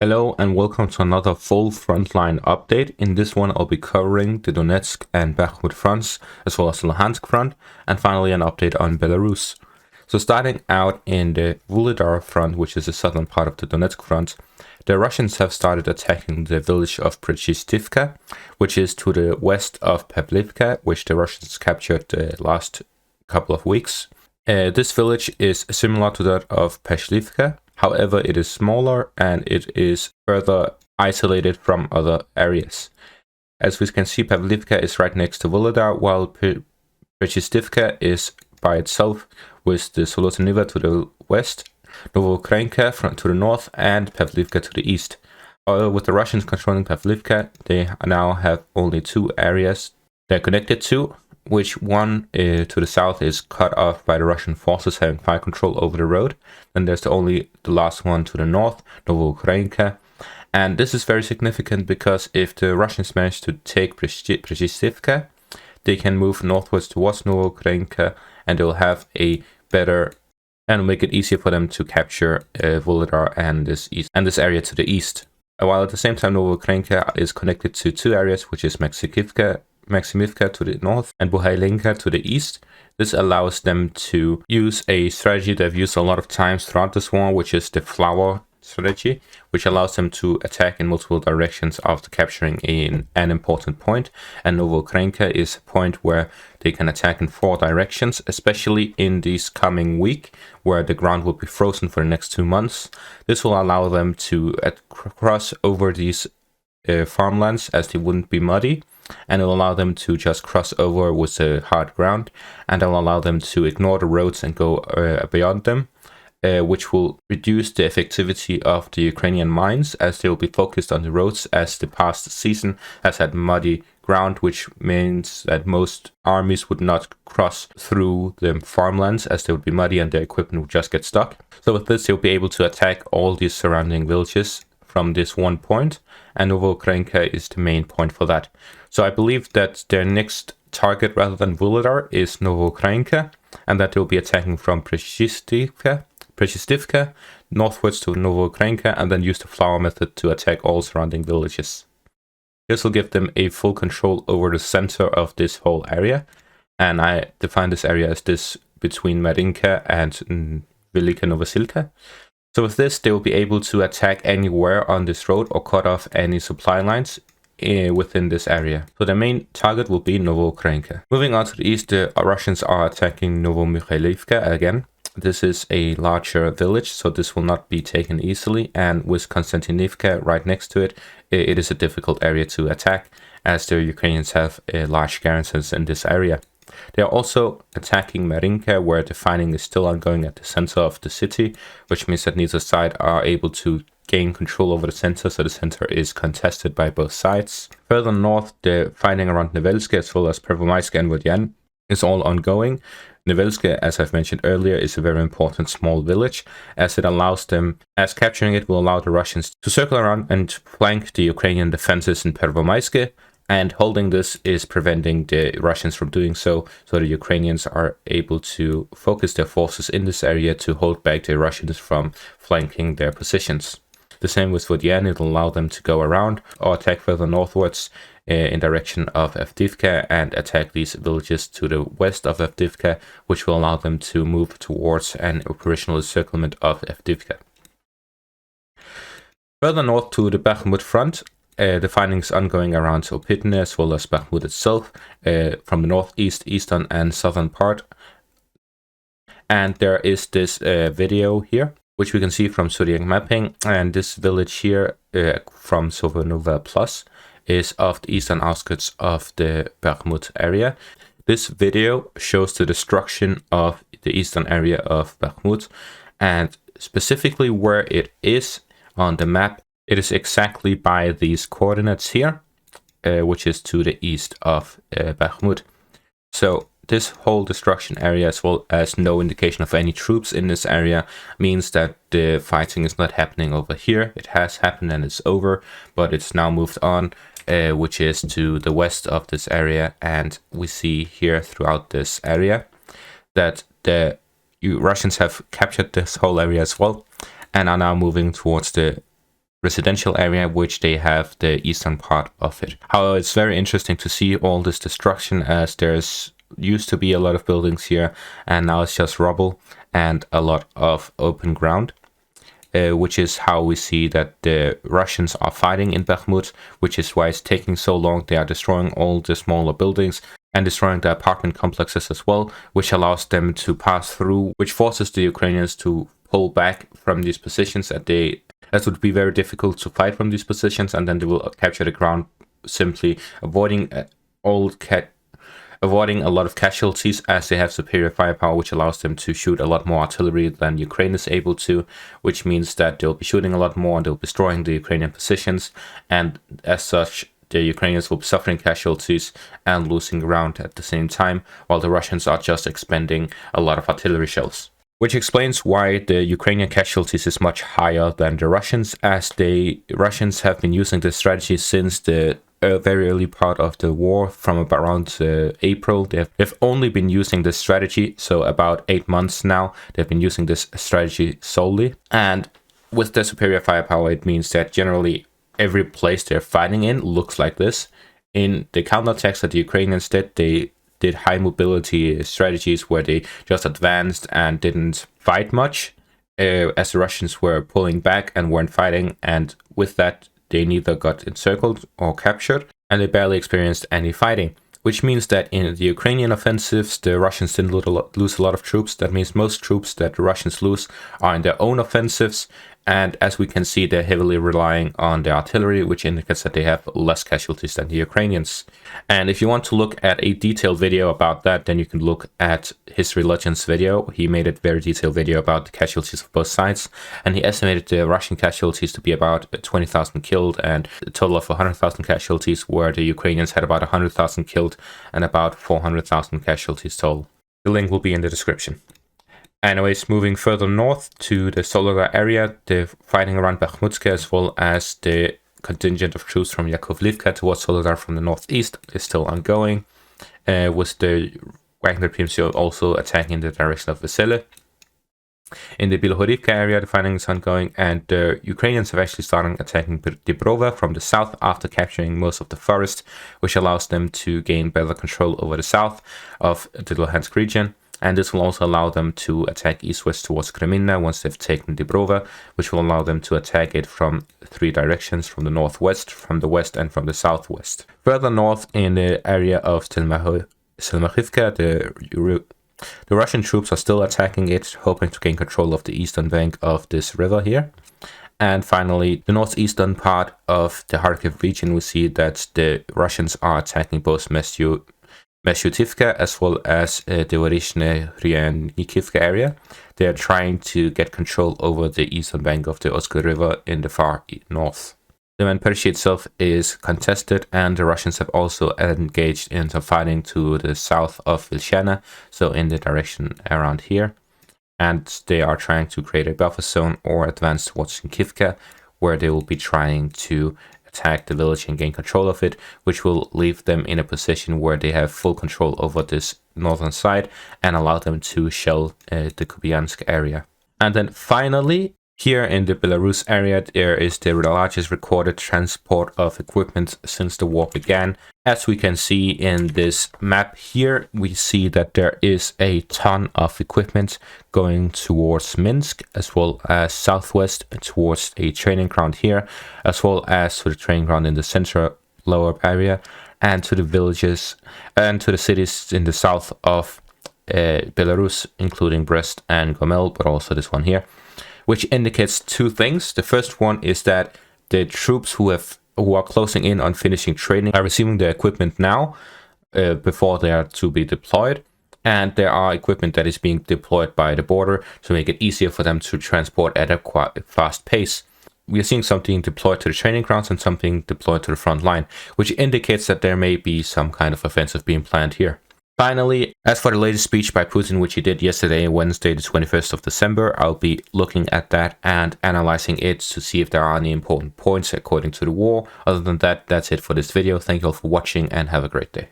Hello and welcome to another full frontline update. In this one I'll be covering the Donetsk and Bakhmut fronts, as well as the Luhansk front, and finally an update on Belarus. So starting out in the Vuhledar front, which is the southern part of the Donetsk front, the Russians have started attacking the village of Prechestivka, which is to the west of Pavlivka, which the Russians captured the last couple of weeks. This village is similar to that of Pavlivka. However, it is smaller and it is further isolated from other areas. As we can see, Pavlivka is right next to Vuhledar, while Prechestivka is by itself, with the Soloteniva to the west, Novoukrayinka to the north, and Pavlivka to the east. However, with the Russians controlling Pavlivka, they now have only two areas they're connected to, which one to the south is cut off by the Russian forces having fire control over the road. Then there's the last one to the north, Novoukrayinka. And this is very significant because if the Russians manage to take Prechestivka, they can move northwards towards Novoukrayinka, and they'll have a better and make it easier for them to capture Vuhledar and this area to the east. While at the same time, Novoukrayinka is connected to two areas, which is Maximivka to the north and Buhaylinka to the east. This allows them to use a strategy they've used a lot of times throughout this war, which is the flower strategy, which allows them to attack in multiple directions after capturing an important point. And Novoukrayinka is a point where they can attack in four directions, especially in this coming week, where the ground will be frozen for the next 2 months. This will allow them to cross over these farmlands as they wouldn't be muddy, and it will allow them to just cross over with the hard ground, and it will allow them to ignore the roads and go beyond them, which will reduce the effectivity of the Ukrainian mines, as they will be focused on the roads, as the past season has had muddy ground, which means that most armies would not cross through the farmlands as they would be muddy and their equipment would just get stuck. So with this, they'll be able to attack all these surrounding villages from this one point, and Novoukrayinka is the main point for that. So I believe that their next target, rather than Vuhledar, is Novoukrayinka, and that they'll be attacking from Prechestivka northwards to Novoukrayinka, and then use the flower method to attack all surrounding villages. This will give them a full control over the center of this whole area, and I define this area as this between Marinka and Velika Novosilka. So with this, they will be able to attack anywhere on this road or cut off any supply lines within this area. So the main target will be Novoukrayinka. Moving on to the east, the Russians are attacking Novomykhailivka again. This is a larger village, so this will not be taken easily, and with Konstantinivka right next to it, it is a difficult area to attack, as the Ukrainians have large garrisons in this area. They are also attacking Marinka, where the fighting is still ongoing at the center of the city, which means that neither side are able to gain control over the center, so the center is contested by both sides. Further north, the fighting around Nevelske as well as Pervomaiske and Vodyan is all ongoing. Nevelske, as I've mentioned earlier, is a very important small village, as capturing it will allow the Russians to circle around and flank the Ukrainian defenses in Pervomaiske, and holding this is preventing the Russians from doing so the Ukrainians are able to focus their forces in this area to hold back the Russians from flanking their positions. The same with Vodyan, it will allow them to go around or attack further northwards in direction of Avdiivka and attack these villages to the west of Avdiivka, which will allow them to move towards an operational encirclement of Avdiivka. Further north to the Bakhmut front, the fighting is ongoing around Udpate as well as Bakhmut itself, from the northeast, eastern and southern part. And there is this video here, which we can see from Zodiac mapping, and this village here from Sovanova Plus is of the eastern outskirts of the Bakhmut area. This video shows the destruction of the eastern area of Bakhmut, and specifically where it is on the map. It is exactly by these coordinates here, which is to the east of Bakhmut. So this whole destruction area, as well as no indication of any troops in this area, means that the fighting is not happening over here. It has happened and it's over, but it's now moved on, which is to the west of this area. And we see here throughout this area that the Russians have captured this whole area as well, and are now moving towards the residential area, which they have the eastern part of it. However, it's very interesting to see all this destruction, as there's used to be a lot of buildings here and now it's just rubble and a lot of open ground. Which is how we see that the Russians are fighting in Bakhmut, which is why it's taking so long. They are destroying all the smaller buildings and destroying the apartment complexes as well, which allows them to pass through, which forces the Ukrainians to pull back from these positions. That would be very difficult to fight from these positions, and then they will capture the ground, simply avoiding a lot of casualties, as they have superior firepower, which allows them to shoot a lot more artillery than Ukraine is able to, which means that they'll be shooting a lot more and they'll be destroying the Ukrainian positions, and as such the Ukrainians will be suffering casualties and losing ground at the same time, while the Russians are just expending a lot of artillery shells. Which explains why the Ukrainian casualties is much higher than the Russians, as the Russians have been using this strategy since the very early part of the war, from around April. They've only been using this strategy, so about 8 months now they've been using this strategy solely. And with the superior firepower, it means that generally every place they're fighting in looks like this. In the counterattacks that the Ukrainians did, they did high mobility strategies where they just advanced and didn't fight much, as the Russians were pulling back and weren't fighting, and with that they neither got encircled or captured, and they barely experienced any fighting. Which means that in the Ukrainian offensives, the Russians didn't lose a lot of troops. That means most troops that the Russians lose are in their own offensives. And as we can see, they're heavily relying on the artillery, which indicates that they have less casualties than the Ukrainians. And if you want to look at a detailed video about that, then you can look at History Legends' video. He made a very detailed video about the casualties of both sides. And he estimated the Russian casualties to be about 20,000 killed and a total of 100,000 casualties, where the Ukrainians had about 100,000 killed and about 400,000 casualties total. The link will be in the description. Anyways, moving further north to the Soledar area, the fighting around Bakhmutska, as well as the contingent of troops from Yakovlivka towards Soledar from the northeast, is still ongoing, with the Wagner PMC also attacking in the direction of Vesele. In the Bilohorivka area, the fighting is ongoing, and the Ukrainians have actually started attacking Dibrova from the south after capturing most of the forest, which allows them to gain better control over the south of the Luhansk region. And this will also allow them to attack east-west towards Kreminna once they've taken Dibrova, which will allow them to attack it from 3 directions: from the northwest, from the west, and from the southwest. Further north in the area of Selmachivka, the Russian troops are still attacking it, hoping to gain control of the eastern bank of this river here. And finally, the northeastern part of the Kharkiv region, we see that the Russians are attacking both Meshutivka as well as the Vorishne Ryanikivka area. They are trying to get control over the eastern bank of the Oskil River in the far north. The Manpershi itself is contested, and the Russians have also engaged in some fighting to the south of Vilshana, so in the direction around here. And they are trying to create a buffer zone or advance towards Kivka, where they will be trying to attack the village and gain control of it, which will leave them in a position where they have full control over this northern side and allow them to shell the Kupiansk area. And then finally, here in the Belarus area, there is the largest recorded transport of equipment since the war began. As we can see in this map here, we see that there is a ton of equipment going towards Minsk, as well as southwest towards a training ground here, as well as to the training ground in the central lower area, and to the villages and to the cities in the south of Belarus, including Brest and Gomel, but also this one here, which indicates 2 things. The first one is that the troops who are closing in on finishing training are receiving their equipment now before they are to be deployed, and there are equipment that is being deployed by the border to make it easier for them to transport at a quite fast pace. We are seeing something deployed to the training grounds and something deployed to the front line, which indicates that there may be some kind of offensive being planned here. Finally, as for the latest speech by Putin, which he did yesterday, Wednesday, the 21st of December, I'll be looking at that and analyzing it to see if there are any important points according to the war. Other than that, that's it for this video. Thank you all for watching and have a great day.